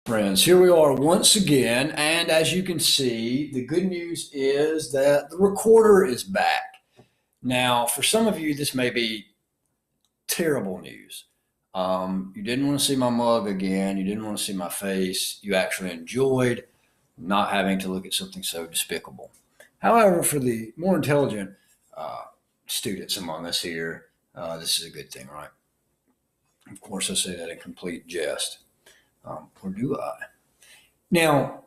Friends, here we are once again, and as you can see, the good news is that the recorder is back. Now, for some of you, this may be terrible news. You didn't want to see my mug again, you didn't want to see my face, you actually enjoyed not having to look at something so despicable. However, for the more intelligent uh, students among us here, this is a good thing, right? Of course, I say that in complete jest. Or do I? Now,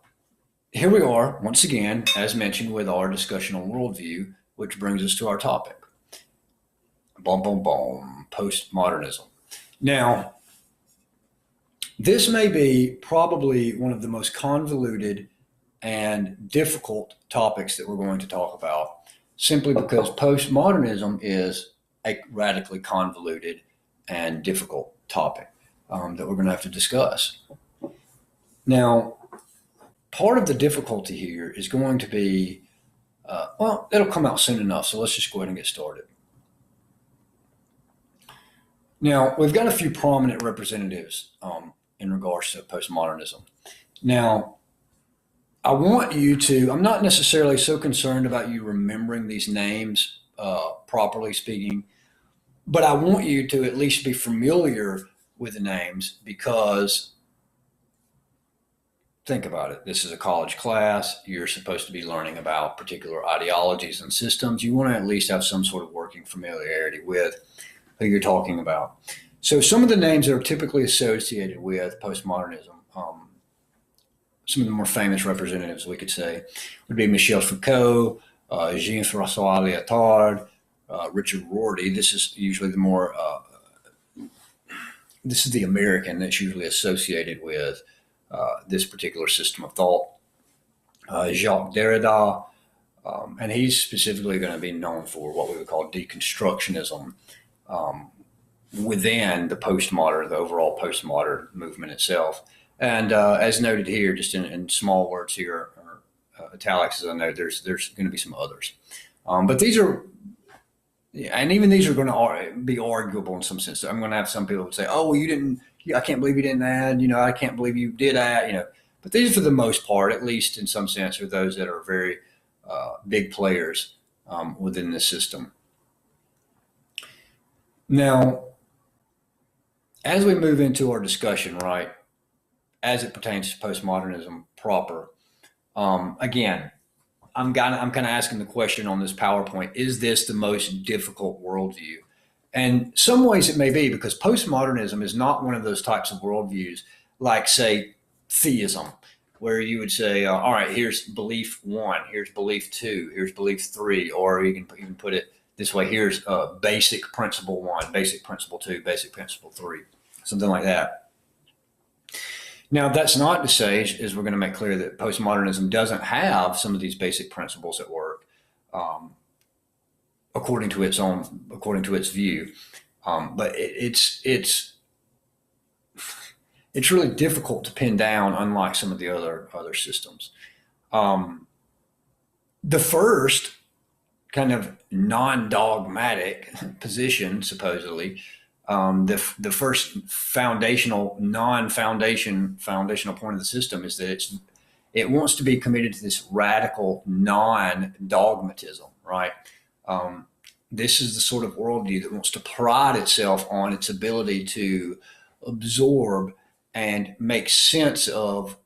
here we are once again, as mentioned, with our discussion on worldview, which brings us to our topic. Boom, boom, boom, postmodernism. Now, this may be probably one of the most convoluted and difficult topics that we're going to talk about, simply because postmodernism is a radically convoluted and difficult topic that we're going to have to discuss. Now, part of the difficulty here is going to be, well, it'll come out soon enough, so let's just go ahead and get started. Now, we've got a few prominent representatives in regards to postmodernism. Now, I want you to, I'm not necessarily so concerned about you remembering these names, properly speaking, but I want you to at least be familiar with the names because think about it. This is a college class. You're supposed to be learning about particular ideologies and systems. You want to at least have some sort of working familiarity with who you're talking about. So some of the names that are typically associated with postmodernism, some of the more famous representatives, we could say, would be Michel Foucault, Jean-François Lyotard, Richard Rorty. This is usually the more, this is the American that's usually associated with this particular system of thought. Jacques Derrida, and he's specifically going to be known for what we would call deconstructionism within the overall postmodern movement itself. And as noted here, just in small words here, or italics, as I know, there's going to be some others. But these are, and even these are going to be arguable in some sense. I'm going to have some people who say, "Oh, well, you didn't. I can't believe you didn't add. I can't believe you did add. But these, for the most part, at least in some sense, are those that are very big players within the system. Now, as we move into our discussion, right, as it pertains to postmodernism proper, again, I'm kind of asking the question on this PowerPoint: is this the most difficult worldview? And some ways it may be, because postmodernism is not one of those types of worldviews like, say, theism, where you would say, all right, here's belief one, here's belief two, here's belief three, or you can even put it this way: here's basic principle one, basic principle two, basic principle three, something like that. Now, that's not to say, as we're going to make clear, that postmodernism doesn't have some of these basic principles at work, according to its view. But it's really difficult to pin down, unlike some of the other systems. The first kind of non-dogmatic position, supposedly, the first foundational point of the system is that it wants to be committed to this radical non-dogmatism, right? This is the sort of worldview that wants to pride itself on its ability to absorb and make sense of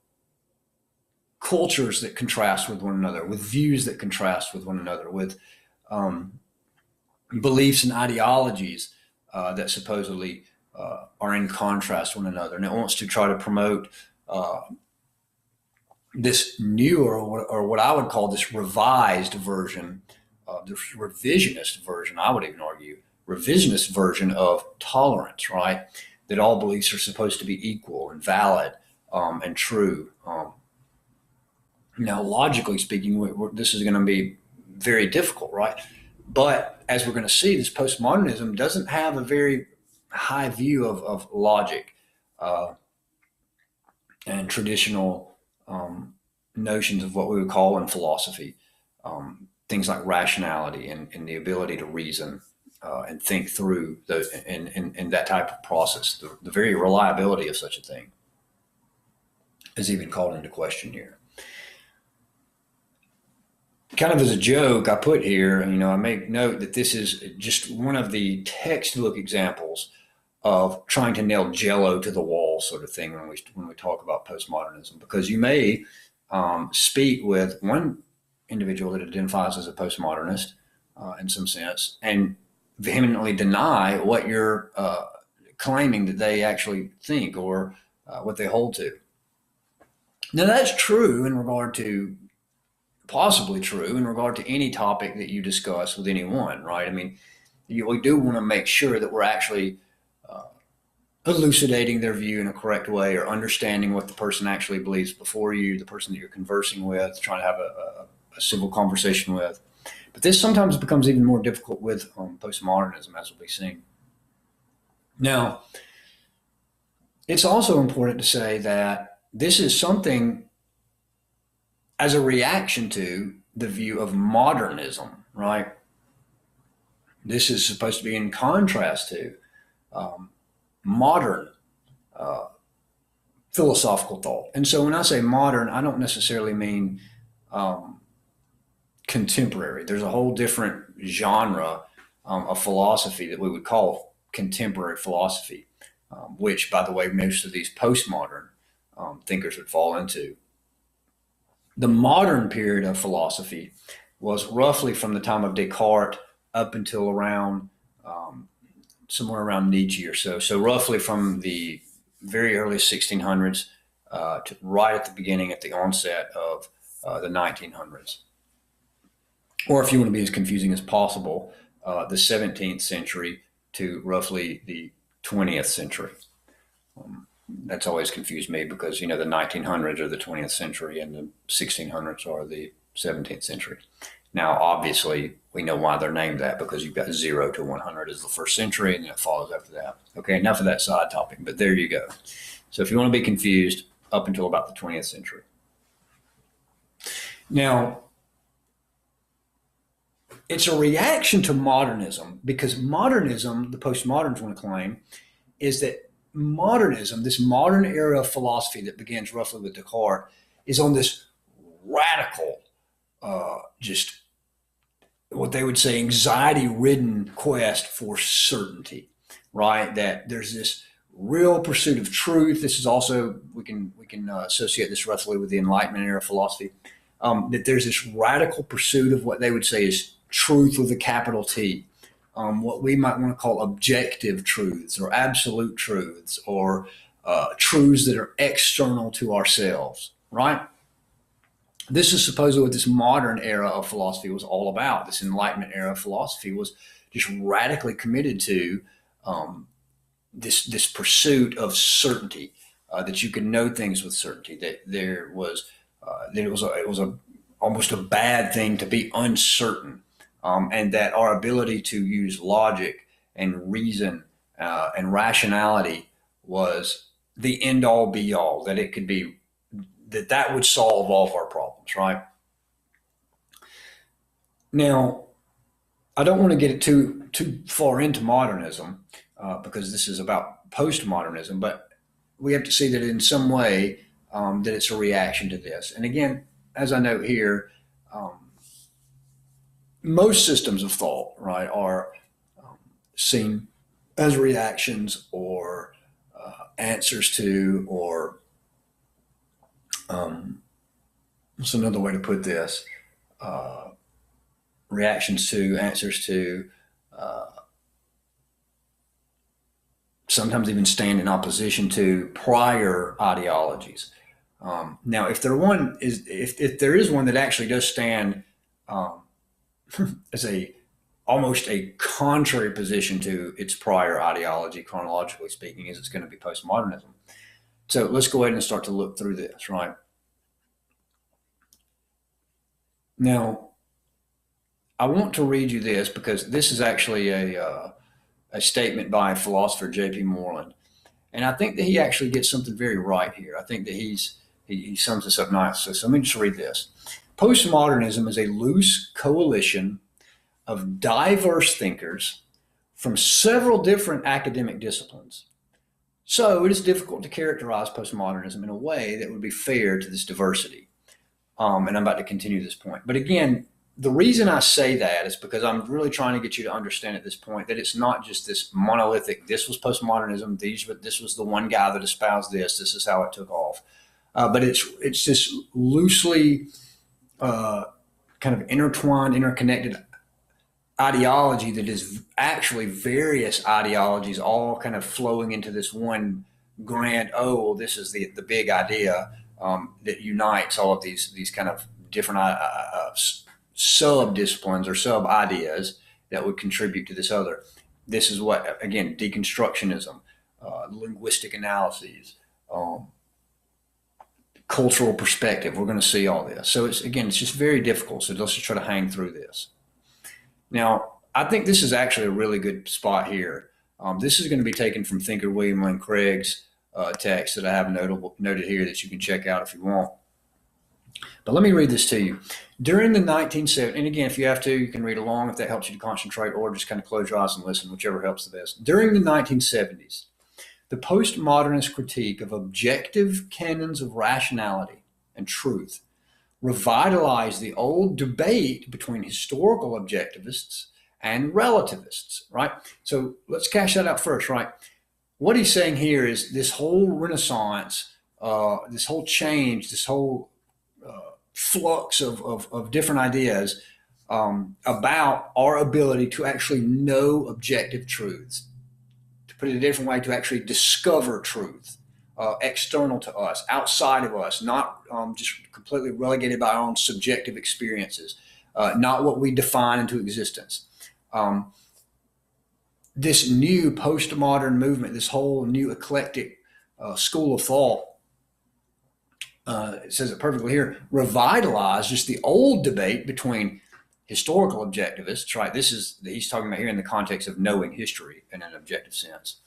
cultures that contrast with one another, with views that contrast with one another, with beliefs and ideologies that supposedly are in contrast to one another. And it wants to try to promote this new, or what I would call this revised version, this revisionist version, I would even argue, revisionist version of tolerance, right? That all beliefs are supposed to be equal and valid and true. Now, logically speaking, this is going to be very difficult, right? But as we're going to see, this postmodernism doesn't have a very high view of logic and traditional notions of what we would call in philosophy, things like rationality and the ability to reason and think through those in that type of process, the very reliability of such a thing. is even called into question here. Kind of as a joke, I put here, I make note that this is just one of the textbook examples of trying to nail Jello to the wall, sort of thing, when we talk about postmodernism, because you may speak with one individual that identifies as a postmodernist in some sense, and vehemently deny what you're claiming that they actually think or what they hold to. Now, that's true in regard to possibly true in regard to any topic that you discuss with anyone, right? I mean, we do want to make sure that we're actually elucidating their view in a correct way, or understanding what the person actually believes before you, the person that you're conversing with, trying to have a civil conversation with. But this sometimes becomes even more difficult with postmodernism, as we'll be seeing. Now, it's also important to say that this is something as a reaction to the view of modernism, right? This is supposed to be in contrast to modern philosophical thought. And so when I say modern, I don't necessarily mean contemporary. There's a whole different genre of philosophy that we would call contemporary philosophy, which, by the way, most of these postmodern thinkers would fall into. The modern period of philosophy was roughly from the time of Descartes up until around somewhere around Nietzsche or so. So roughly from the very early 1600s to right at the beginning, at the onset of the 1900s. Or if you want to be as confusing as possible, the 17th century to roughly the 20th century. That's always confused me because, the 1900s are the 20th century and the 1600s are the 17th century. Now, obviously, we know why they're named that, because you've got 0 to 100 as the first century, and then it follows after that. Okay, enough of that side topic, but there you go. So if you want to be confused, up until about the 20th century. Now, it's a reaction to modernism, because modernism, the postmoderns want to claim, is that modernism, this modern era of philosophy that begins roughly with Descartes, is on this radical, just what they would say, anxiety-ridden quest for certainty, right? That there's this real pursuit of truth. This is also, we can associate this roughly with the Enlightenment era philosophy, that there's this radical pursuit of what they would say is truth with a capital T. What we might want to call objective truths, or absolute truths, or truths that are external to ourselves, right? This is supposedly what this modern era of philosophy was all about. This Enlightenment era of philosophy was just radically committed to this pursuit of certainty, that you could know things with certainty, that it was almost a bad thing to be uncertain. And that our ability to use logic and reason and rationality was the end all be all, that it could be, that would solve all of our problems, right? Now, I don't want to get it too far into modernism because this is about postmodernism, but we have to see that in some way that it's a reaction to this. And again, as I note here, most systems of thought, right, are seen as reactions or answers to, or what's another way to put this? Reactions to, answers to, sometimes even stand in opposition to prior ideologies. Now, if there is one that actually does stand as almost a contrary position to its prior ideology, chronologically speaking, is it's going to be postmodernism. So let's go ahead and start to look through this, right? Now, I want to read you this because this is actually a statement by philosopher J.P. Moreland. And I think that he actually gets something very right here. I think that he sums this up nicely. So let me just read this. Postmodernism is a loose coalition of diverse thinkers from several different academic disciplines So it is difficult to characterize postmodernism in a way that would be fair to this diversity. And I'm about to continue this point. But again, the reason I say that is because I'm really trying to get you to understand at this point that it's not just this monolithic, this was postmodernism, this was the one guy that espoused this is how it took off. But it's this loosely kind of intertwined, interconnected ideology that is actually various ideologies all kind of flowing into this one grand, oh, well, this is the big idea that unites all of these kind of different sub disciplines or sub ideas that would contribute to this other. This is what, again, deconstructionism, linguistic analyses, cultural perspective. We're going to see all this. So it's just very difficult. So let's just try to hang through this. Now, I think this is actually a really good spot here. This is going to be taken from thinker William Lane Craig's text that I have noted here that you can check out if you want. But let me read this to you. During the 1970s, and again, if you have to, you can read along if that helps you to concentrate, or just kind of close your eyes and listen, whichever helps the best. During the 1970s, the postmodernist critique of objective canons of rationality and truth revitalized the old debate between historical objectivists and relativists, right? So let's cash that out first, right? What he's saying here is this whole renaissance, this whole change, this whole flux of different ideas about our ability to actually know objective truths, to put it a different way, to actually discover truth. External to us, outside of us, not just completely relegated by our own subjective experiences, not what we define into existence. This new postmodern movement, this whole new eclectic school of thought, it says it perfectly here, revitalized just the old debate between historical objectivists, right? He's talking about here in the context of knowing history in an objective sense.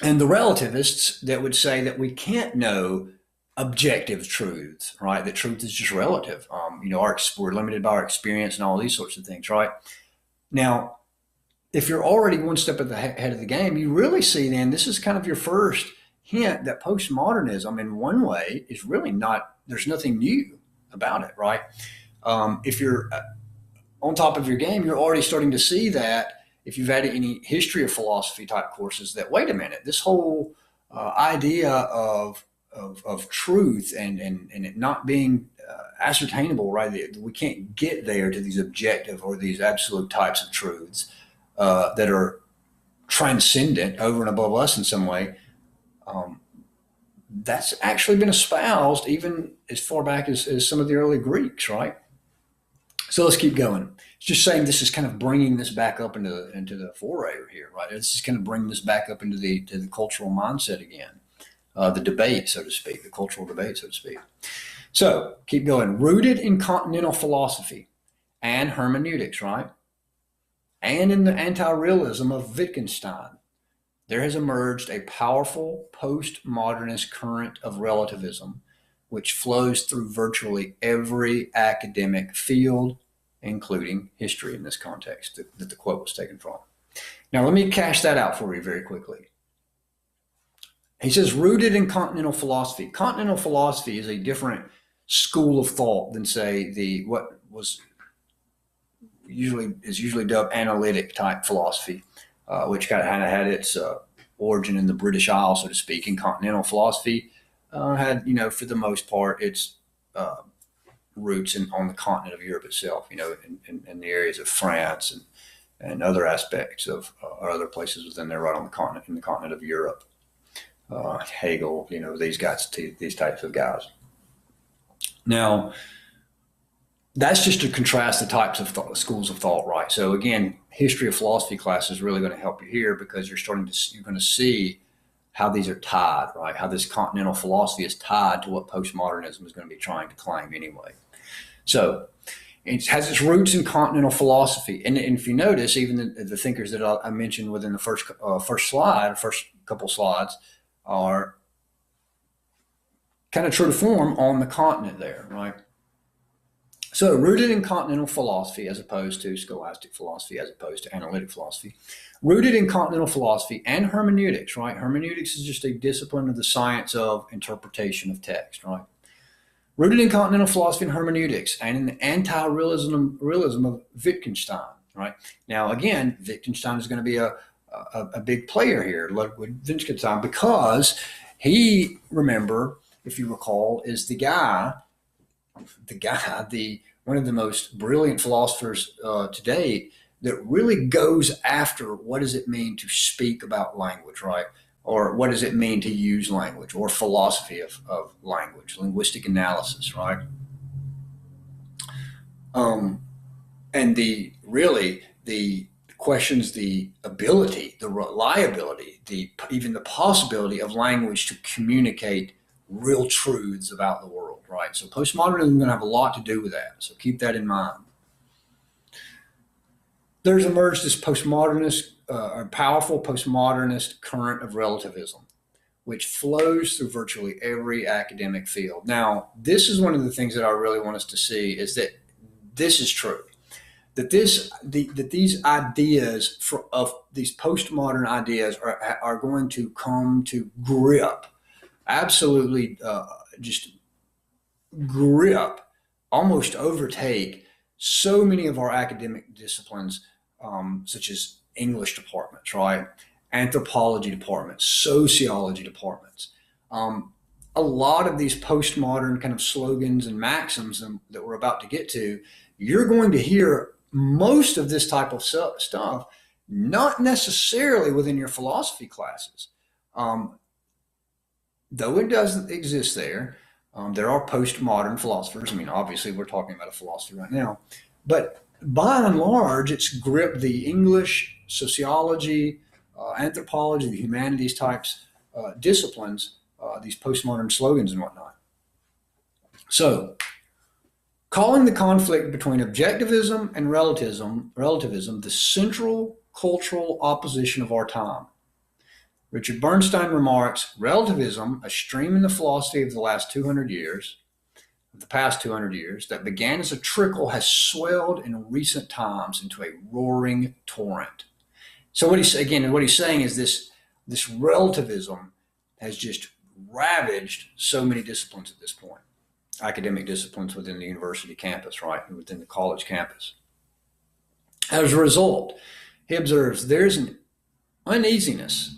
And the relativists that would say that we can't know objective truths, right? That truth is just relative. We're limited by our experience and all these sorts of things, right? Now, if you're already one step at the head of the game, you really see then this is kind of your first hint that postmodernism in one way is really not, there's nothing new about it, right? If you're on top of your game, you're already starting to see that if you've had any history of philosophy type courses, that wait a minute, this whole idea of truth and it not being ascertainable, right? We can't get there to these objective or these absolute types of truths that are transcendent over and above us in some way. That's actually been espoused even as far back as some of the early Greeks, right? So let's keep going. It's just saying this is kind of bringing this back up into the foray here, right? It's just kind of bringing this back up into the cultural mindset again, the debate, so to speak, the cultural debate, so to speak. So keep going. Rooted in continental philosophy and hermeneutics, right? And in the anti-realism of Wittgenstein, there has emerged a powerful postmodernist current of relativism which flows through virtually every academic field, including history in this context that the quote was taken from. Now, let me cash that out for you very quickly. He says, rooted in continental philosophy. Continental philosophy is a different school of thought than, say, what was usually dubbed analytic type philosophy, which kind of had its origin in the British Isles, so to speak. And continental philosophy had, for the most part, its roots on the continent of Europe itself, in the areas of France and other aspects of or other places within there, right on the continent, in the continent of Europe. Hegel, these types of guys. Now, that's just to contrast the types of schools of thought, right? So again, history of philosophy class is really going to help you here because you're going to see how these are tied, right? How this continental philosophy is tied to what postmodernism is going to be trying to claim anyway. So it has its roots in continental philosophy. And if you notice, even the thinkers that I mentioned within the first couple slides are kind of true to form on the continent there, right? So, rooted in continental philosophy as opposed to scholastic philosophy, as opposed to analytic philosophy, rooted in continental philosophy and hermeneutics, right? Hermeneutics is just a discipline of the science of interpretation of text, right? Rooted in continental philosophy and hermeneutics and in the anti-realism of Wittgenstein, right? Now, again, Wittgenstein is going to be a big player here, Ludwig Wittgenstein, because he, remember, if you recall, is the one of the most brilliant philosophers to date that really goes after what does it mean to speak about language, right? Or what does it mean to use language, or philosophy of language, linguistic analysis, right? And the questions the ability, the reliability, even the possibility of language to communicate real truths about the world, right? So postmodernism is going to have a lot to do with that. So keep that in mind. There's emerged this postmodernist, a powerful postmodernist current of relativism, which flows through virtually every academic field. Now, this is one of the things that I really want us to see, is that this is true. That these ideas of these postmodern ideas are going to come to grip, absolutely just grip, almost overtake so many of our academic disciplines, such as English departments, right? Anthropology departments, sociology departments. A lot of these postmodern kind of slogans and maxims that we're about to get to, you're going to hear most of this type of stuff, not necessarily within your philosophy classes. Though it does exist there, there are postmodern philosophers. I mean, obviously, we're talking about a philosophy right now, but by and large, it's gripped the English, sociology, anthropology, the humanities types disciplines, these postmodern slogans and whatnot. So, calling the conflict between objectivism and relativism the central cultural opposition of our time. Richard Bernstein remarks, relativism, a stream in the philosophy of the past 200 years, that began as a trickle, has swelled in recent times into a roaring torrent. So what he's saying is this relativism has just ravaged so many disciplines at this point, academic disciplines within the university campus, right, and within the college campus. As a result, he observes there's an uneasiness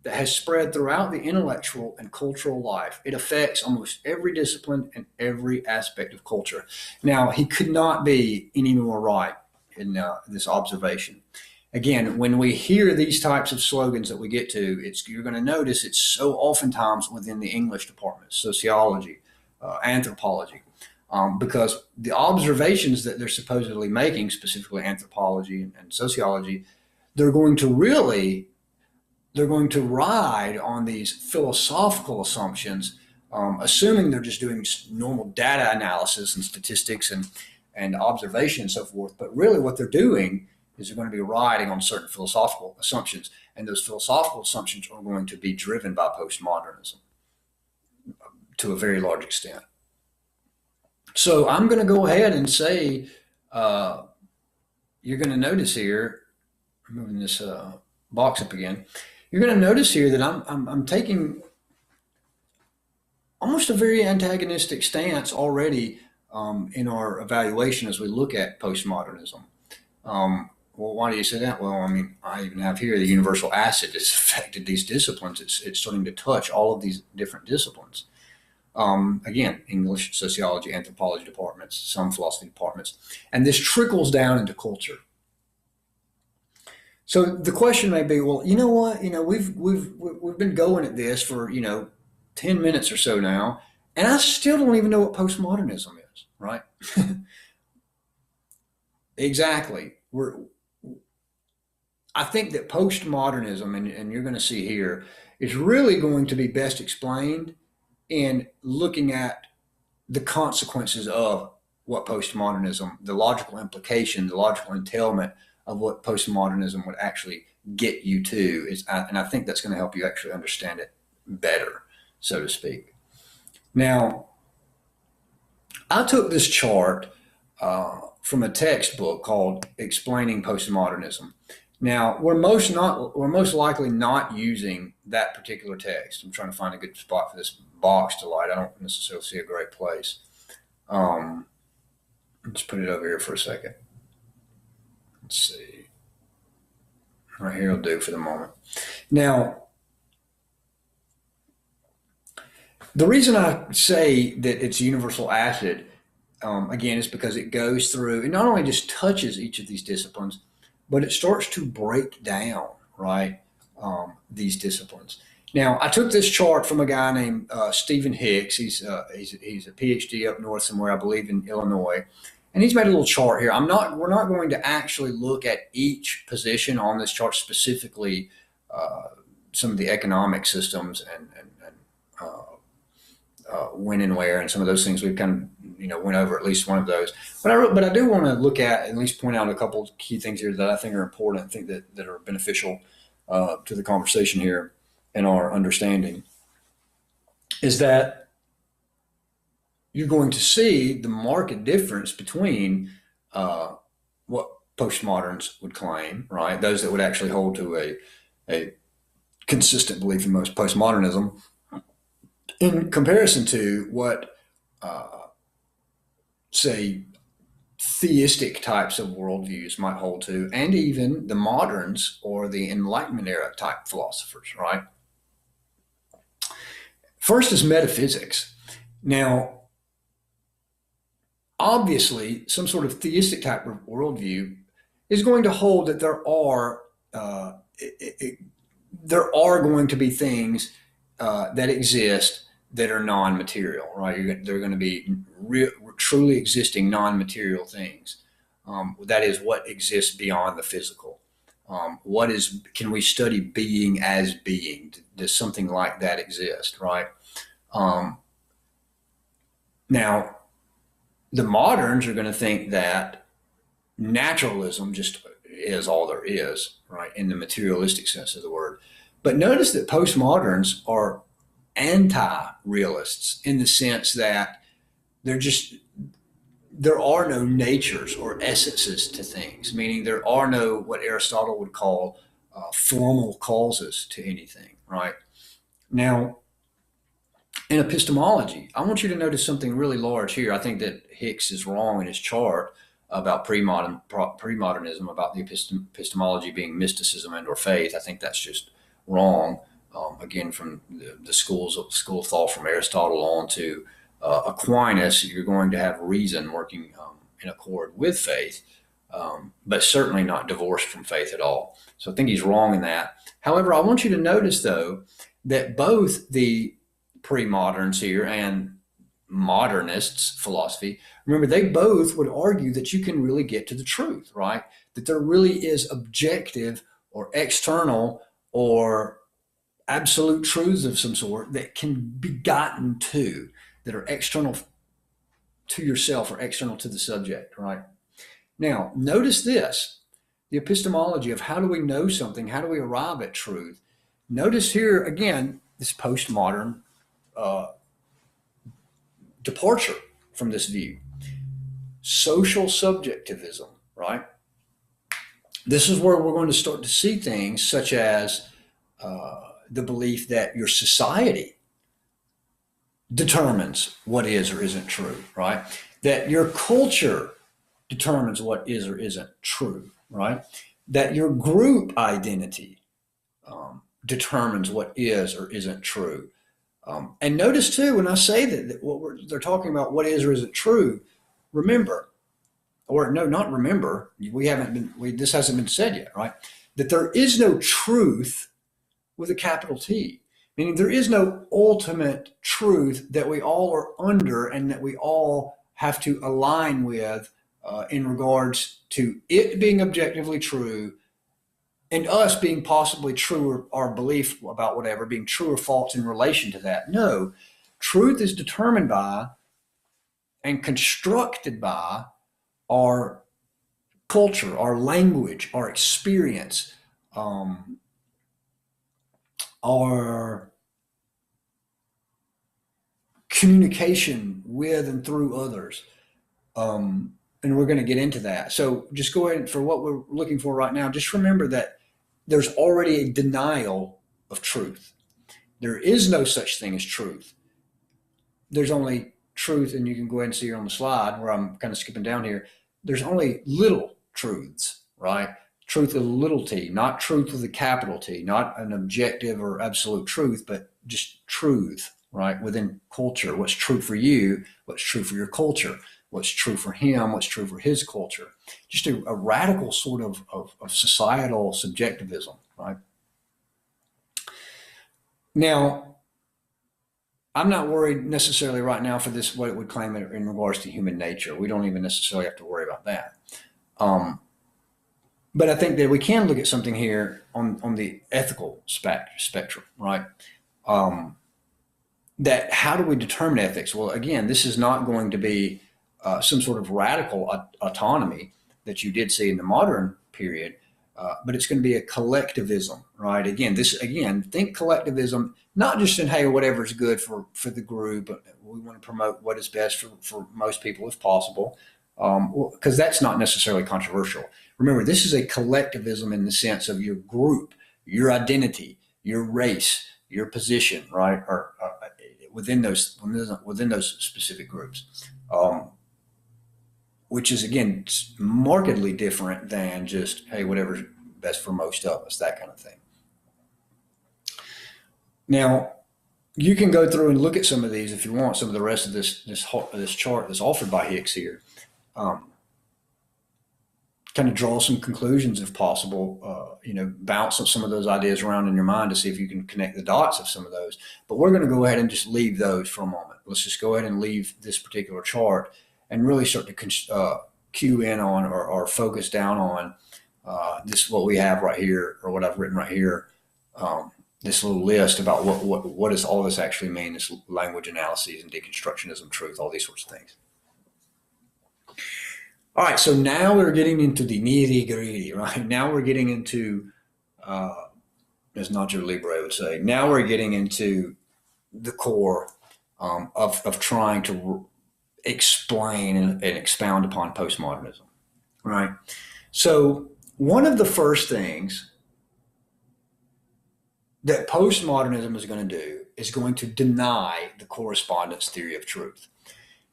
that has spread throughout the intellectual and cultural life. It affects almost every discipline and every aspect of culture. Now, he could not be any more right in this observation. Again, when we hear these types of slogans that we get to, you're going to notice it's so oftentimes within the English department, sociology, anthropology, because the observations that they're supposedly making, specifically anthropology and sociology, they're going to ride on these philosophical assumptions, assuming they're just doing normal data analysis and statistics and observation and so forth. But really what they're doing is they're going to be riding on certain philosophical assumptions. And those philosophical assumptions are going to be driven by postmodernism to a very large extent. So I'm going to go ahead and say, you're going to notice here, I'm moving this box up again, you're going to notice here that I'm taking almost a very antagonistic stance already in our evaluation as we look at postmodernism. Well, why do you say that? Well, I mean, I even have here the universal acid that's affected these disciplines. It's starting to touch all of these different disciplines. Again, English, sociology, anthropology departments, some philosophy departments, and this trickles down into culture. So the question may be, well, you know what? We've been going at this for 10 minutes or so now, and I still don't even know what postmodernism is, right? Exactly. I think that postmodernism, and you're going to see here, is really going to be best explained in looking at the consequences of what postmodernism, the logical implication, the logical entailment of what postmodernism would actually get you to is, and I think that's going to help you actually understand it better, so to speak. Now, I took this chart from a textbook called Explaining Postmodernism. Now, we're most likely not using that particular text. I'm trying to find a good spot for this box to light. I don't necessarily see a great place. Let's put it over here for a second. Let's see. Right here will do for the moment. Now, the reason I say that it's universal acid, again, is because it goes through, it not only just touches each of these disciplines, but it starts to break down, right, these disciplines. Now, I took this chart from a guy named Stephen Hicks. He's a PhD up north somewhere, I believe, in Illinois. And he's made a little chart here. We're not going to actually look at each position on this chart, specifically some of the economic systems and when and where and some of those things. We've kind of went over at least one of those. But I do want to look at least point out a couple of key things here that I think are important. I think that are beneficial to the conversation here and our understanding. Is that you're going to see the marked difference between what postmoderns would claim, right? Those that would actually hold to a consistent belief in most postmodernism, in comparison to what, say, theistic types of worldviews might hold to, and even the moderns or the Enlightenment era type philosophers, right? First is metaphysics. Now, obviously, some sort of theistic type of worldview is going to hold that there are going to be things that exist that are non-material, right? They're going to be truly existing non-material things. That is what exists beyond the physical. Can we study being as being? Does something like that exist, right? Now, the moderns are going to think that naturalism just is all there is, right, in the materialistic sense of the word. But notice that postmoderns are anti-realists in the sense that there are no natures or essences to things, meaning there are no what Aristotle would call formal causes to anything, right? Now, in epistemology, I want you to notice something really large here. I think that Hicks is wrong in his chart about pre-modernism, about the epistemology being mysticism and or faith. I think that's just wrong. Again, from the school of thought from Aristotle on to Aquinas, you're going to have reason working in accord with faith, but certainly not divorced from faith at all. So I think he's wrong in that. However, I want you to notice, though, that both the pre-moderns here and modernists philosophy, remember, they both would argue that you can really get to the truth, right? That there really is objective or external or absolute truths of some sort that can be gotten to, that are external to yourself or external to the subject, right? Now, notice this, the epistemology of how do we know something, how do we arrive at truth. Notice here, again, this postmodern departure from this view. Social subjectivism, right? This is where we're going to start to see things such as the belief that your society determines what is or isn't true, right? That your culture determines what is or isn't true, right? That your group identity determines what is or isn't true. And notice too, when I say that they're talking about what is or isn't true, remember, or no, not remember, this hasn't been said yet, right? That there is no truth with a capital T, meaning there is no ultimate truth that we all are under and that we all have to align with in regards to it being objectively true and us being possibly true, or our belief about whatever being true or false in relation to that. No, truth is determined by and constructed by our culture, our language, our experience, our communication with and through others. and we're going to get into that. So just go ahead, for what we're looking for right now, just remember that there's already a denial of truth. There is no such thing as truth. There's only truth, and you can go ahead and see here on the slide where I'm kind of skipping down here. There's only little truths, right? Truth with a little t, not truth with a capital T, not an objective or absolute truth, but just truth, right? Within culture, what's true for you, what's true for your culture, what's true for him, what's true for his culture. Just a radical sort of societal subjectivism, right? Now, I'm not worried necessarily right now for this, what it would claim in regards to human nature. We don't even necessarily have to worry about that. But I think that we can look at something here on the ethical spectrum, right? That how do we determine ethics? Well, again, this is not going to be some sort of radical autonomy that you did see in the modern period, but it's going to be a collectivism, right? Again, think collectivism, not just in, hey, whatever's good for the group, but we want to promote what is best for most people if possible, because that's not necessarily controversial. Remember, this is a collectivism in the sense of your group, your identity, your race, your position, right? Or within those specific groups, which is, again, markedly different than just, hey, whatever's best for most of us, that kind of thing. Now, you can go through and look at some of these if you want, some of the rest of this chart that's offered by Hicks here. Kind of draw some conclusions if possible, bounce some of those ideas around in your mind to see if you can connect the dots of some of those. But we're going to go ahead and just leave those for a moment. Let's just go ahead and leave this particular chart and really start to cue in on or focus down on this, what we have right here, or what I've written right here, this little list about what does all this actually mean, this language analyses and deconstructionism, truth, all these sorts of things. All right, so now we're getting into the nitty-gritty, right? Now we're getting into, as Nacho Libre would say, now we're getting into the core of trying to explain and expound upon postmodernism, right? So one of the first things that postmodernism is going to do is going to deny the correspondence theory of truth.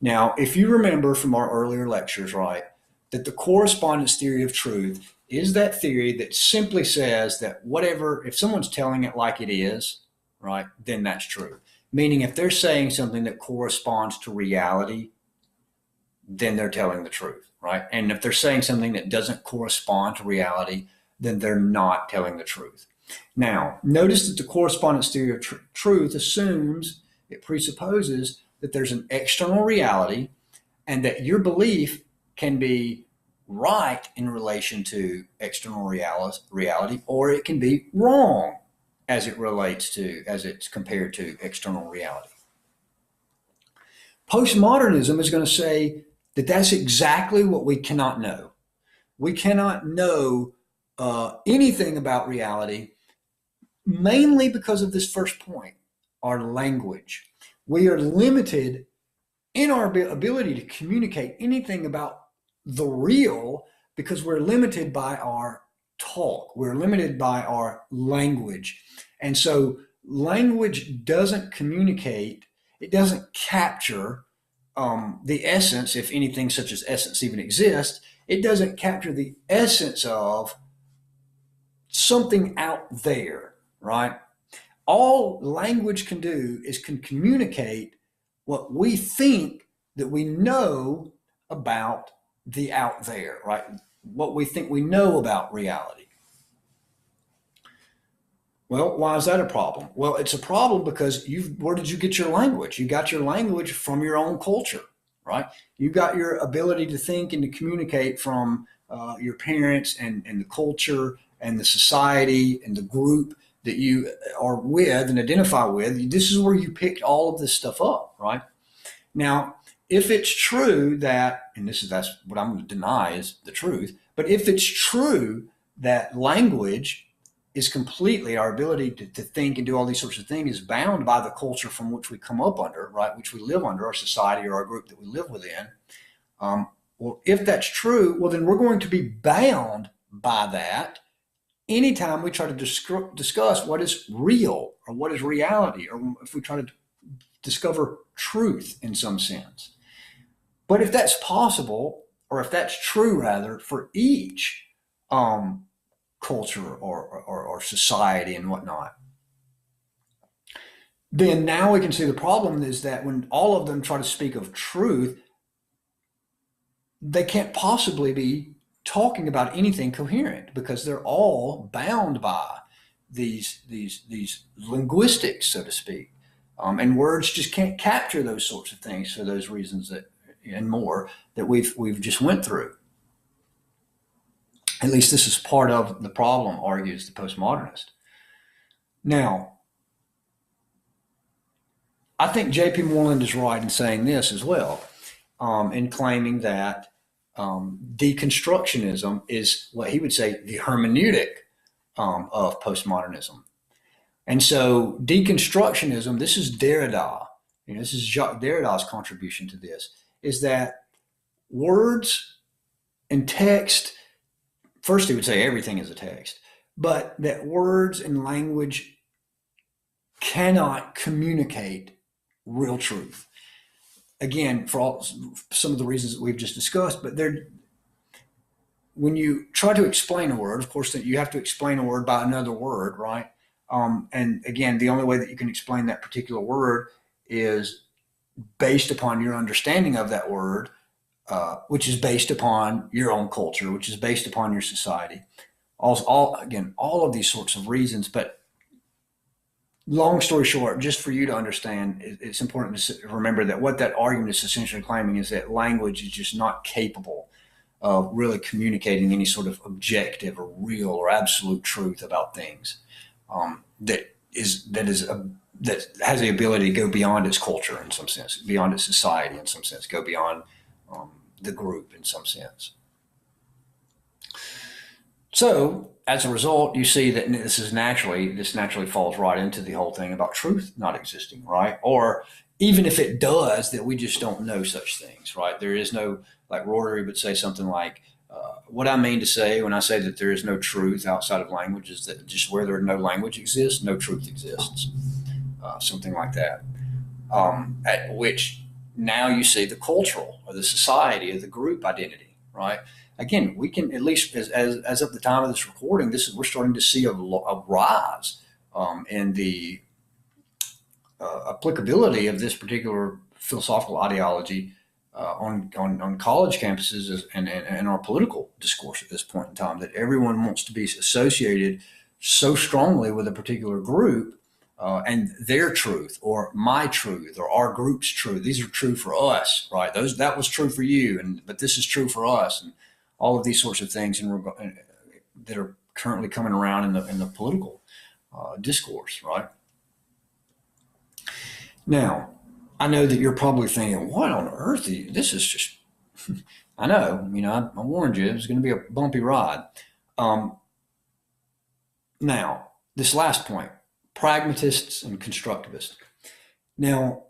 Now, if you remember from our earlier lectures, right, that the correspondence theory of truth is that theory that simply says that whatever, if someone's telling it like it is, right, then that's true. Meaning if they're saying something that corresponds to reality, then they're telling the truth, right? And if they're saying something that doesn't correspond to reality, then they're not telling the truth. Now, notice that the correspondence theory of truth assumes, it presupposes that there's an external reality and that your belief can be right in relation to external reality, or it can be wrong as it's compared to external reality. Postmodernism is going to say that that's exactly what we cannot know. We cannot know anything about reality, mainly because of this first point, our language. We are limited in our ability to communicate anything about the real because we're limited by our talk. We're limited by our language. And so language doesn't communicate, it doesn't capture the essence, if anything such as essence even exists, it doesn't capture the essence of something out there, right? All language can do is can communicate what we think that we know about the out there, right? What we think we know about reality. Well, why is that a problem? Well, it's a problem because where did you get your language? You got your language from your own culture, right? You got your ability to think and to communicate from your parents and the culture and the society and the group that you are with and identify with. This is where you picked all of this stuff up, right? Now, if it's true that, and that's what I'm going to deny is the truth, but if it's true that language is completely, our ability to think and do all these sorts of things is bound by the culture from which we come up under, right, which we live under, our society or our group that we live within, Well, if that's true, well, then we're going to be bound by that anytime we try to discuss what is real or what is reality, or if we try to discover truth in some sense. But if that's possible, or if that's true rather, for each culture or society and whatnot, then now we can see the problem is that when all of them try to speak of truth, they can't possibly be talking about anything coherent because they're all bound by these linguistics, so to speak, and words just can't capture those sorts of things for those reasons that and more that we've just went through. At least this is part of the problem, argues the postmodernist. Now, I think J.P. Moreland is right in saying this as well, in claiming that deconstructionism is what he would say the hermeneutic of postmodernism. And so deconstructionism, this is Derrida, this is Jacques Derrida's contribution to this, is that words and text, first he would say everything is a text, but that words and language cannot communicate real truth. Again, for some of the reasons that we've just discussed, but when you try to explain a word, of course, that you have to explain a word by another word, right? And again, the only way that you can explain that particular word is based upon your understanding of that word, which is based upon your own culture, which is based upon your society. All of these sorts of reasons, but long story short, just for you to understand, it's important to remember that what that argument is essentially claiming is that language is just not capable of really communicating any sort of objective or real or absolute truth about things that has the ability to go beyond its culture in some sense, beyond its society in some sense, go beyond the group in some sense. So as a result, you see that this naturally falls right into the whole thing about truth not existing, right? Or even if it does, that we just don't know such things, right? There is no, like Rotary would say something like, what I mean to say when I say that there is no truth outside of language is that just where there no language exists, no truth exists, something like that. At which now you see the cultural or the society or the group identity, right? Again, we can at least as of the time of this recording, we're starting to see a rise in the applicability of this particular philosophical ideology on college campuses and our political discourse at this point in time. That everyone wants to be associated so strongly with a particular group and their truth or my truth or our group's truth. These are true for us, right? That was true for you, but this is true for us. And all of these sorts of things that are currently coming around in the political discourse, right? Now, I know that you're probably thinking, what on earth? This is just, I know, I warned you, it was going to be a bumpy ride. Now, this last point, pragmatists and constructivists. Now,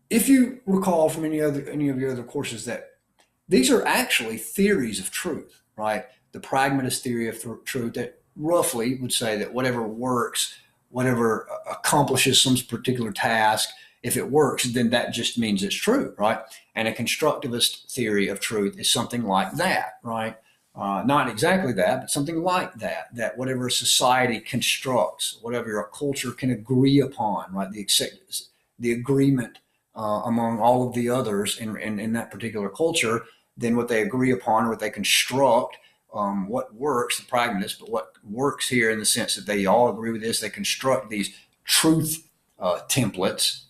if you recall from any of your other courses that these are actually theories of truth, right? The pragmatist theory of truth that roughly would say that whatever works, whatever accomplishes some particular task, if it works, then that just means it's true, right? And a constructivist theory of truth is something like that, right? Not exactly that, but something like that, that whatever a society constructs, whatever a culture can agree upon, right? The agreement among all of the others in that particular culture, then what they agree upon, what they construct, what works, the pragmatists, but what works here in the sense that they all agree with this, they construct these truth templates,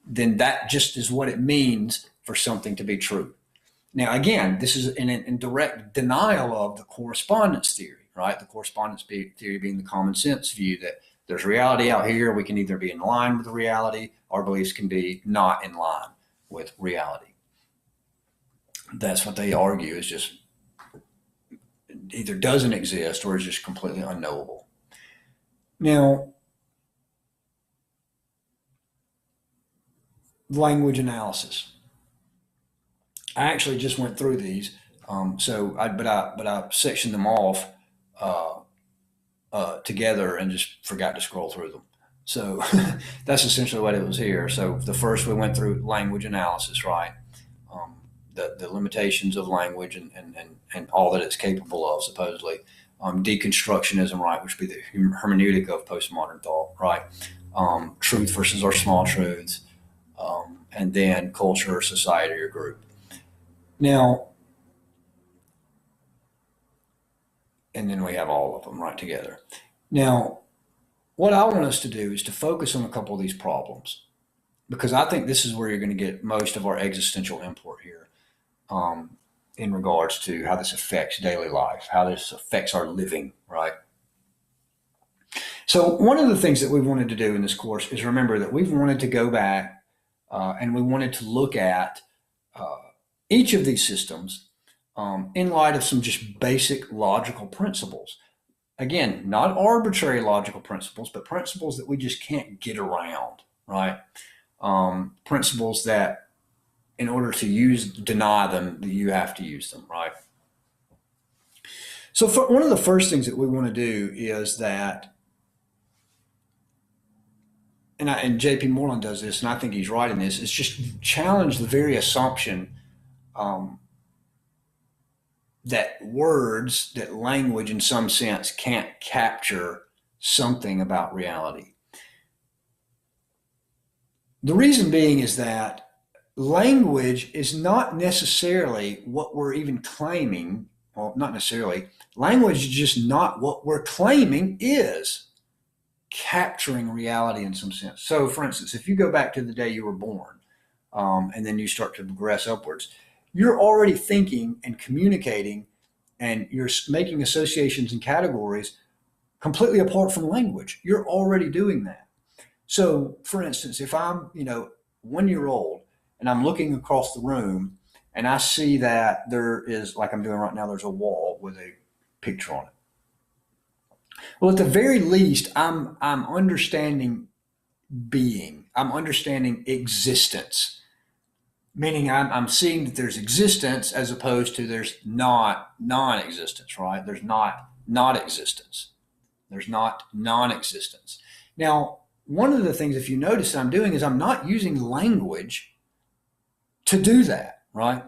then that just is what it means for something to be true. Now, again, this is in direct denial of the correspondence theory, right? The correspondence theory being the common sense view that there's reality out here. We can either be in line with the reality, our beliefs can be not in line with reality. That's what they argue is just either doesn't exist or is just completely unknowable. Now, language analysis. I actually just went through these. But I sectioned them off uh, together and just forgot to scroll through them. So that's essentially what it was here. So the first we went through language analysis, right? Um, the limitations of language and all that it's capable of, supposedly. Deconstructionism, right, which would be the hermeneutic of postmodern thought, right? Truth versus our small truths, and then culture, society, or group. Now, and then we have all of them right together. Now, what I want us to do is to focus on a couple of these problems because I think this is where you're going to get most of our existential import here, in regards to how this affects daily life, how this affects our living, right? So, one of the things that we wanted to do in this course is remember that we've wanted to go back and we wanted to look at uh, each of these systems in light of some just basic logical principles. Again, not arbitrary logical principles, but principles that we just can't get around, right? Principles that, in order to deny them, you have to use them, right? So, one of the first things that we want to do is that, and J.P. Moreland does this, and I think he's right in this, is just challenge the very assumption um, that words, that language in some sense can't capture something about reality. The reason being is that language is not necessarily what we're even claiming. Well, not necessarily. Language is just not what we're claiming is capturing reality in some sense. So, for instance, if you go back to the day you were born, and then you start to progress upwards, you're already thinking and communicating, and you're making associations and categories completely apart from language. You're already doing that. So, for instance, if I'm, 1 year old and I'm looking across the room and I see that there is, like I'm doing right now, there's a wall with a picture on it. Well, at the very least, I'm understanding being. I'm understanding existence, meaning I'm seeing that there's existence as opposed to there's not non-existence, right? There's not existence. There's not non-existence. Now, one of the things, if you notice, I'm doing is I'm not using language to do that, right?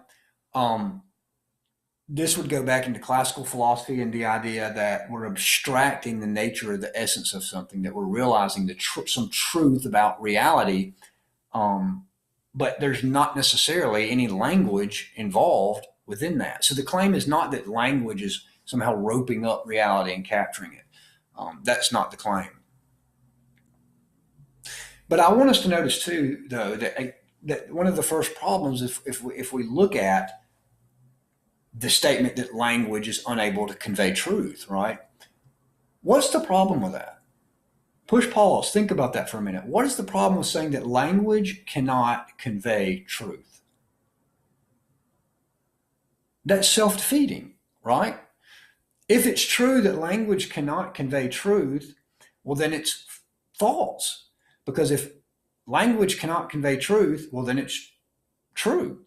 Um, this would go back into classical philosophy and the idea that we're abstracting the nature or the essence of something, that we're realizing some truth about reality, um, but there's not necessarily any language involved within that. So the claim is not that language is somehow roping up reality and capturing it. That's not the claim. But I want us to notice too, though, that one of the first problems, if we look at the statement that language is unable to convey truth, right? What's the problem with that? Push pause. Think about that for a minute. What is the problem with saying that language cannot convey truth? That's self-defeating, right? If it's true that language cannot convey truth, well, then it's false. Because if language cannot convey truth, well, then it's true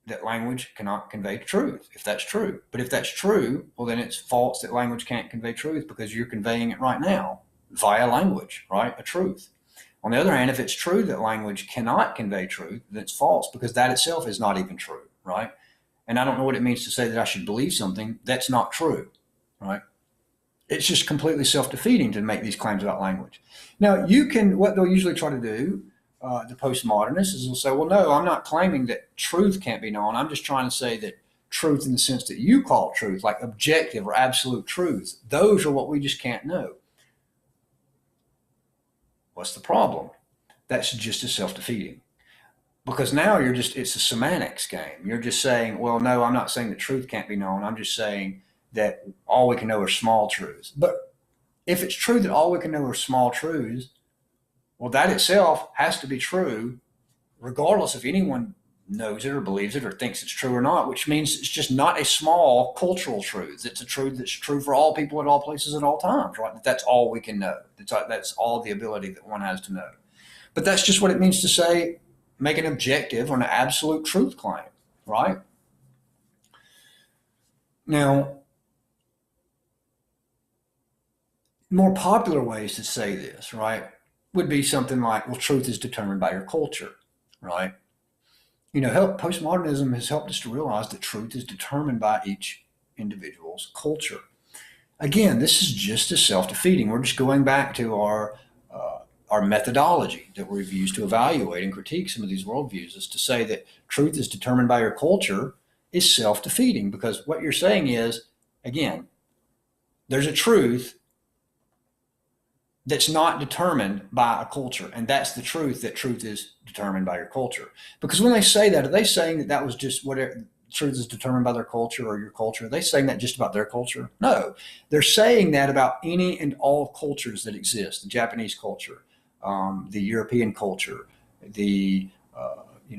that language cannot convey truth, if that's true. But if that's true, well, then it's false that language can't convey truth because you're conveying it right now via language, right? A truth. On the other hand, if it's true that language cannot convey truth, then it's false because that itself is not even true, right? And I don't know what it means to say that I should believe something that's not true, right? It's just completely self-defeating to make these claims about language. Now, what they'll usually try to do, the postmodernists, is they'll say, well, no, I'm not claiming that truth can't be known. I'm just trying to say that truth in the sense that you call truth, like objective or absolute truth, those are what we just can't know. What's the problem? That's just as self-defeating. Because now it's a semantics game. You're just saying, well, no, I'm not saying that truth can't be known. I'm just saying that all we can know are small truths. But if it's true that all we can know are small truths, well, that itself has to be true, regardless if anyone knows it or believes it or thinks it's true or not, which means it's just not a small cultural truth. It's a truth that's true for all people at all places at all times, right? That's all we can know. That's all the ability that one has to know. But that's just what it means to say, make an objective or an absolute truth claim, right? Now, more popular ways to say this, right, would be something like, well, truth is determined by your culture, right? Postmodernism has helped us to realize that truth is determined by each individual's culture. Again, this is just as self-defeating. We're just going back to our methodology that we've used to evaluate and critique some of these worldviews, is to say that truth is determined by your culture is self-defeating, because what you're saying is, again, there's a truth that's not determined by a culture, and that's the truth, that truth is determined by your culture. Because when they say that, are they saying that that was just whatever truth is determined by their culture or your culture? Are they saying that just about their culture? No, they're saying that about any and all cultures that exist: the Japanese culture, the European culture, the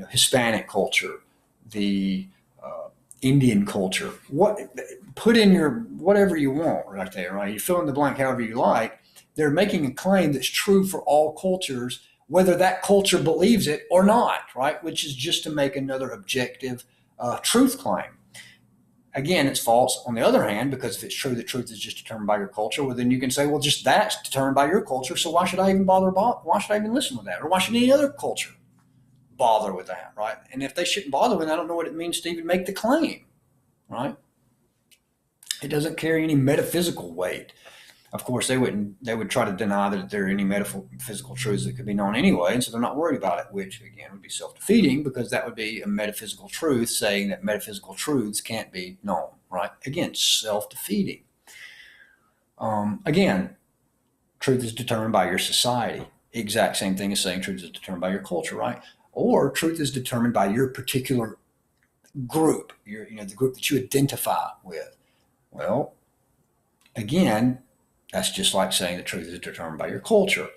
Hispanic culture, the Indian culture. Put in your whatever you want right there, right? You fill in the blank however you like. They're making a claim that's true for all cultures, whether that culture believes it or not, right? Which is just to make another objective truth claim. Again, it's false on the other hand, because if it's true that truth is just determined by your culture, well, then you can say, well, just that's determined by your culture, so why should I even why should I even listen to that? Or why should any other culture bother with that, right? And if they shouldn't bother with it, I don't know what it means to even make the claim, right? It doesn't carry any metaphysical weight. Of course, they would try to deny that there are any metaphysical truths that could be known anyway, and so they're not worried about it, which again would be self-defeating, because that would be a metaphysical truth saying that metaphysical truths can't be known, right? Again, self-defeating. Again, truth is determined by your society. Exact same thing as saying truth is determined by your culture, right? Or truth is determined by your particular group, the group that you identify with. Well, again, that's just like saying the truth is determined by your culture.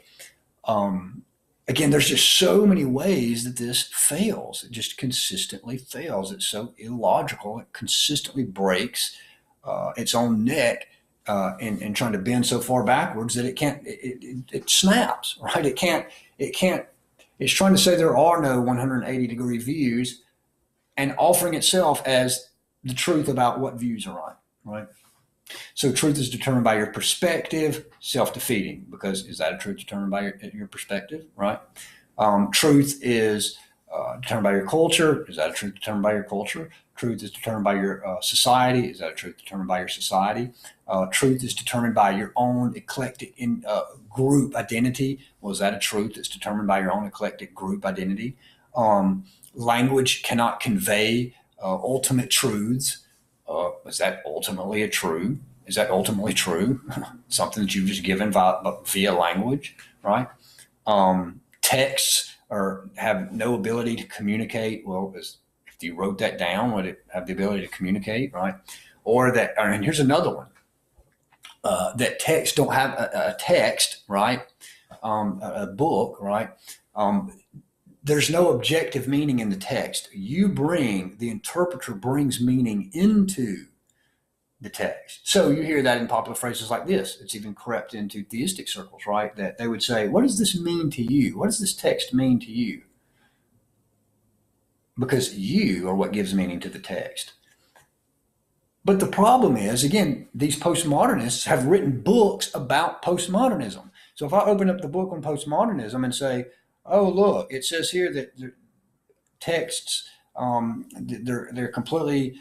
Again, there's just so many ways that this fails. It just consistently fails. It's so illogical. It consistently breaks its own neck in trying to bend so far backwards that it can't. It snaps, right? It can't. It's trying to say there are no 180-degree views, and offering itself as the truth about what views are right? So truth is determined by your perspective, self-defeating, because is that a truth determined by your perspective, right? Truth is determined by your culture. Is that a truth determined by your culture? Truth is determined by your society. Is that a truth determined by your society? Truth is determined by your own eclectic group identity. Well, is that a truth that's determined by your own eclectic group identity? Language cannot convey ultimate truths. Is that ultimately true? Is that ultimately true? Something that you've just given via language, right? Texts have no ability to communicate. Well, if you wrote that down, would it have the ability to communicate, right? And here's another one. That texts don't have a text, right? A book, right? There's no objective meaning in the text. The interpreter brings meaning into the text. So you hear that in popular phrases like this. It's even crept into theistic circles, right? That they would say, what does this mean to you? What does this text mean to you? Because you are what gives meaning to the text. But the problem is, again, these postmodernists have written books about postmodernism. So if I open up the book on postmodernism and say, oh, look, it says here that the texts, they're completely,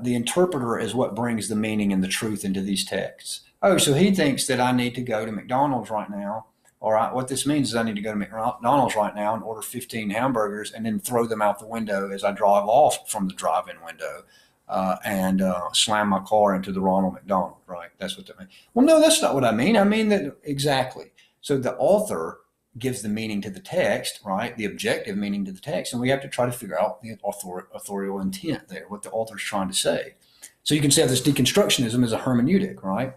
the interpreter is what brings the meaning and the truth into these texts. Oh, so he thinks that I need to go to McDonald's right now, or what this means is I need to go to McDonald's right now and order 15 hamburgers and then throw them out the window as I drive off from the drive-in window and slam my car into the Ronald McDonald, right? That's what that means. Well, no, that's not what I mean. I mean that exactly. So the author gives the meaning to the text, right? The objective meaning to the text. And we have to try to figure out the authorial intent there, what the author's trying to say. So you can say this deconstructionism is a hermeneutic, right?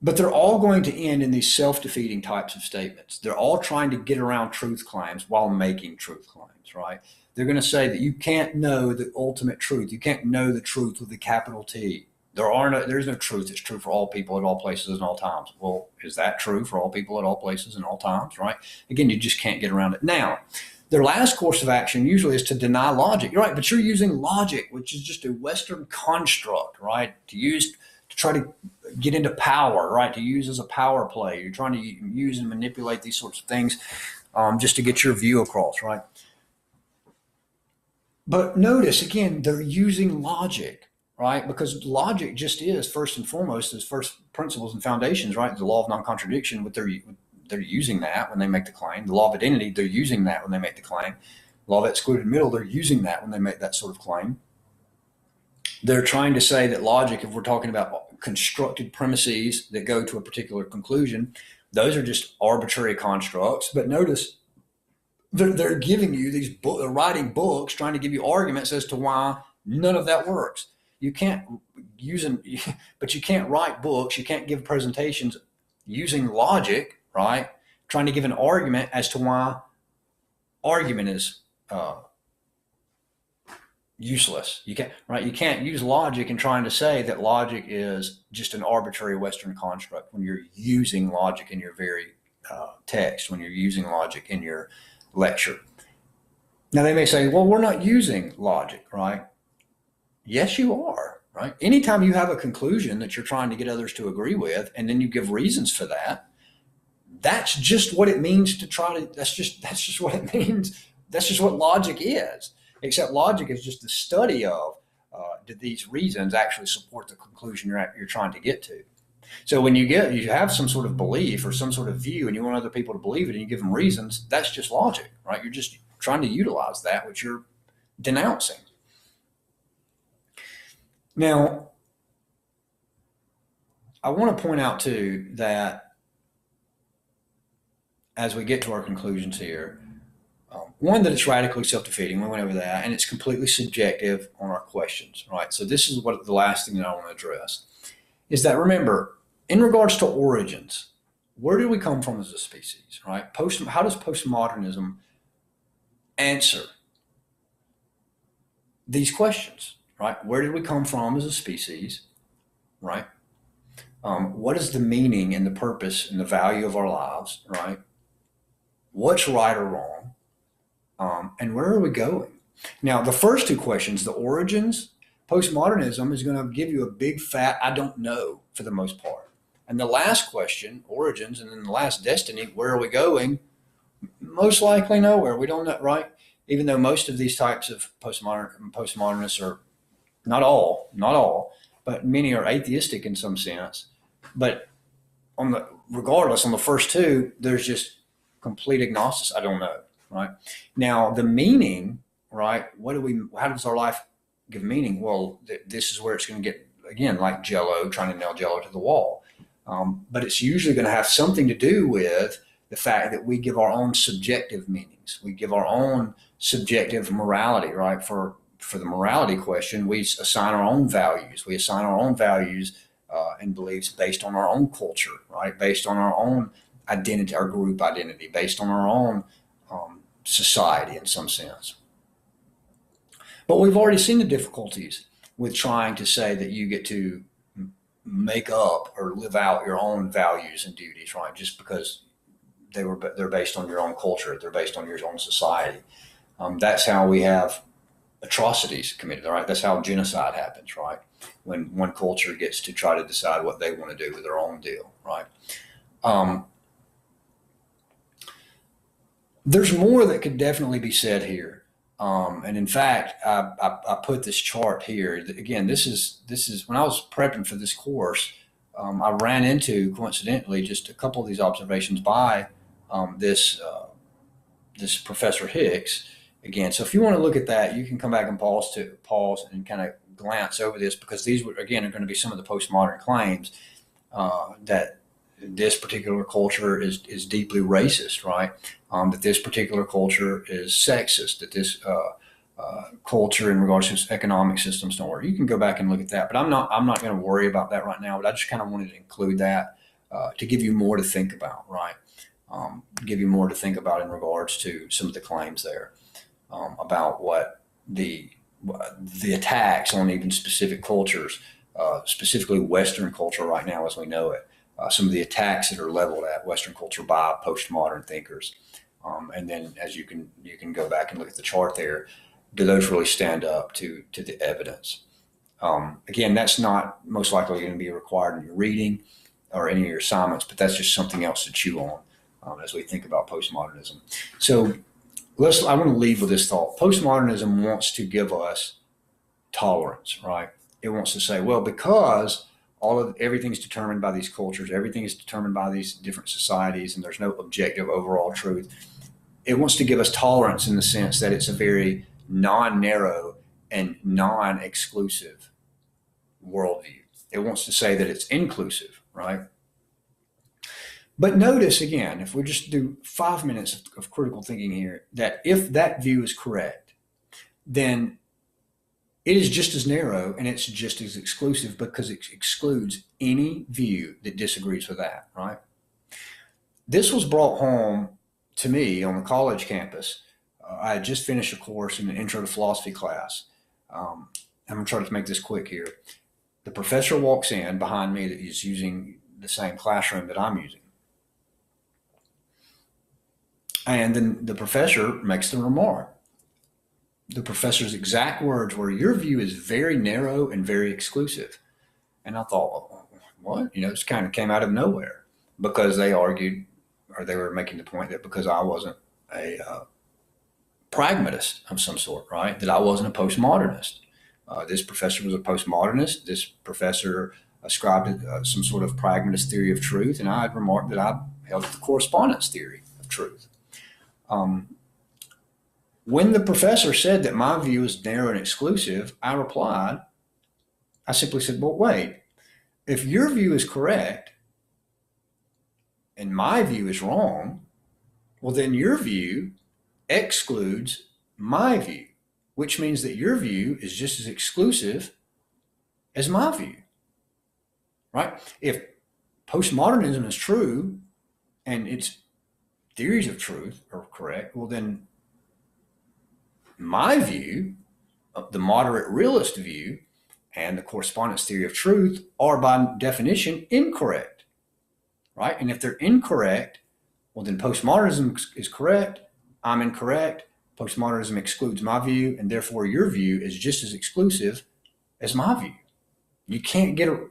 But they're all going to end in these self-defeating types of statements. They're all trying to get around truth claims while making truth claims, right? They're going to say that you can't know the ultimate truth. You can't know the truth with a capital T. There's no truth that's true for all people at all places and all times. Well, is that true for all people at all places and all times, right? Again, you just can't get around it. Now, their last course of action usually is to deny logic. You're right, but you're using logic, which is just a Western construct, right? To try to get into power, right? To use as a power play. You're trying to use and manipulate these sorts of things just to get your view across, right? But notice, again, they're using logic, right? Because logic just is, first and foremost, is first principles and foundations, right? The law of non-contradiction, they're using that when they make the claim. The law of identity, they're using that when they make the claim. Law of excluded middle, they're using that when they make that sort of claim. They're trying to say that logic, if we're talking about constructed premises that go to a particular conclusion, those are just arbitrary constructs. But notice, they're giving you these books, they're writing books, trying to give you arguments as to why none of that works. You can't but you can't write books, you can't give presentations using logic, right? Trying to give an argument as to why argument is useless. You can't use logic in trying to say that logic is just an arbitrary Western construct when you're using logic in your very text, when you're using logic in your lecture. Now they may say, well, we're not using logic, right? Yes, you are, right? Anytime you have a conclusion that you're trying to get others to agree with, and then you give reasons for that, that's just what it means to try to, that's just what it means. That's just what logic is. Except logic is just the study of, did these reasons actually support the conclusion you're trying to get to? So when you have some sort of belief or some sort of view and you want other people to believe it and you give them reasons, that's just logic, right? You're just trying to utilize that, which you're denouncing. Now, I want to point out too that as we get to our conclusions here, one, that it's radically self-defeating. We went over that, and it's completely subjective on our questions, right? So this is what the last thing that I want to address is that, remember, in regards to origins, where did we come from as a species, right? How does postmodernism answer these questions, right? Where did we come from as a species, right? What is the meaning and the purpose and the value of our lives, right? What's right or wrong? And where are we going? Now, the first two questions, the origins, postmodernism is going to give you a big fat I don't know for the most part. And the last question, origins, and then the last destiny, where are we going? Most likely nowhere. We don't know, right? Even though most of these types of postmodernists are, not all, but many are atheistic in some sense. But regardless, on the first two, there's just complete agnosis. I don't know. Right now, the meaning, right? How does our life give meaning? Well, this is where it's going to get, again, like Jello, trying to nail Jello to the wall. But it's usually going to have something to do with the fact that we give our own subjective meanings. We give our own subjective morality, right? For the morality question, we assign our own values. We assign our own values and beliefs based on our own culture, right? Based on our own identity, our group identity, based on our own society in some sense. But we've already seen the difficulties with trying to say that you get to make up or live out your own values and duties, right? Just because they're based on your own culture, they're based on your own society. That's how we have atrocities committed, right? That's how genocide happens, right? When one culture gets to try to decide what they want to do with their own deal, right? There's more that could definitely be said here. And in fact, I put this chart here. Again, this is when I was prepping for this course, I ran into, coincidentally, just a couple of these observations by this Professor Hicks. Again, so if you want to look at that, you can come back and pause and kind of glance over this, because these again are going to be some of the postmodern claims that this particular culture is deeply racist, right? That this particular culture is sexist, that this culture in regards to its economic systems don't work. You can go back and look at that, but I'm not going to worry about that right now. But I just kind of wanted to include that to give you more to think about, right? Give you more to think about in regards to some of the claims there about what the attacks on even specific cultures specifically Western culture right now as we know it. Some of the attacks that are leveled at Western culture by postmodern thinkers. And then as you can go back and look at the chart there, do those really stand up to the evidence? Again, that's not most likely going to be required in your reading or any of your assignments, but that's just something else to chew on as we think about postmodernism. So I want to leave with this thought. Postmodernism wants to give us tolerance, right? It wants to say, well, because everything's determined by these cultures, everything is determined by these different societies, and there's no objective overall truth. It wants to give us tolerance in the sense that it's a very non-narrow and non-exclusive worldview. It wants to say that it's inclusive, right? But notice again, if we just do 5 minutes of critical thinking here, that if that view is correct, then it is just as narrow and it's just as exclusive because it excludes any view that disagrees with that, right? This was brought home to me on the college campus. I had just finished a course in an intro to philosophy class. I'm going to try to make this quick here. The professor walks in behind me that is using the same classroom that I'm using. And then the professor makes the remark. The professor's exact words were, "Your view is very narrow and very exclusive." And I thought, well, what? This kind of came out of nowhere because they argued, or they were making the point that because I wasn't a pragmatist of some sort, right? That I wasn't a postmodernist. This professor was a postmodernist. This professor ascribed some sort of pragmatist theory of truth, and I had remarked that I held the correspondence theory of truth. When the professor said that my view is narrow and exclusive, I replied, I simply said, well, wait, if your view is correct and my view is wrong, well, then your view excludes my view, which means that your view is just as exclusive as my view, right? If postmodernism is true and its theories of truth are correct, well, then my view, the moderate realist view, and the correspondence theory of truth are by definition incorrect, right? And if they're incorrect, well, then postmodernism is correct, I'm incorrect, postmodernism excludes my view, and therefore your view is just as exclusive as my view. You can't get a,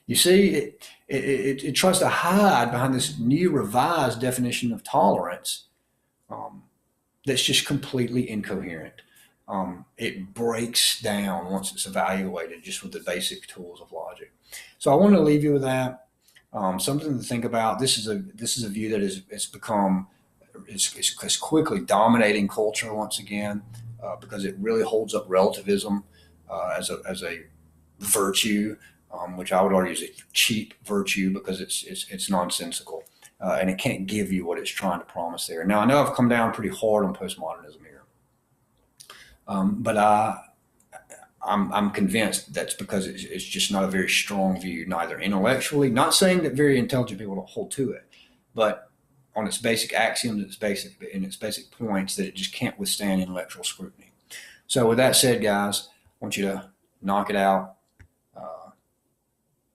you see, it tries to hide behind this new revised definition of tolerance that's just completely incoherent. It breaks down once it's evaluated just with the basic tools of logic. So I want to leave you with that. Something to think about. This is a view that it's become is quickly dominating culture once again because it really holds up relativism as a virtue, which I would argue is a cheap virtue because it's nonsensical. And it can't give you what it's trying to promise there. Now, I know I've come down pretty hard on postmodernism here, but I'm convinced that's because it's just not a very strong view, neither intellectually, not saying that very intelligent people don't hold to it, but on its basic axioms, its basic points, that it just can't withstand intellectual scrutiny. So with that said, guys, I want you to knock it out.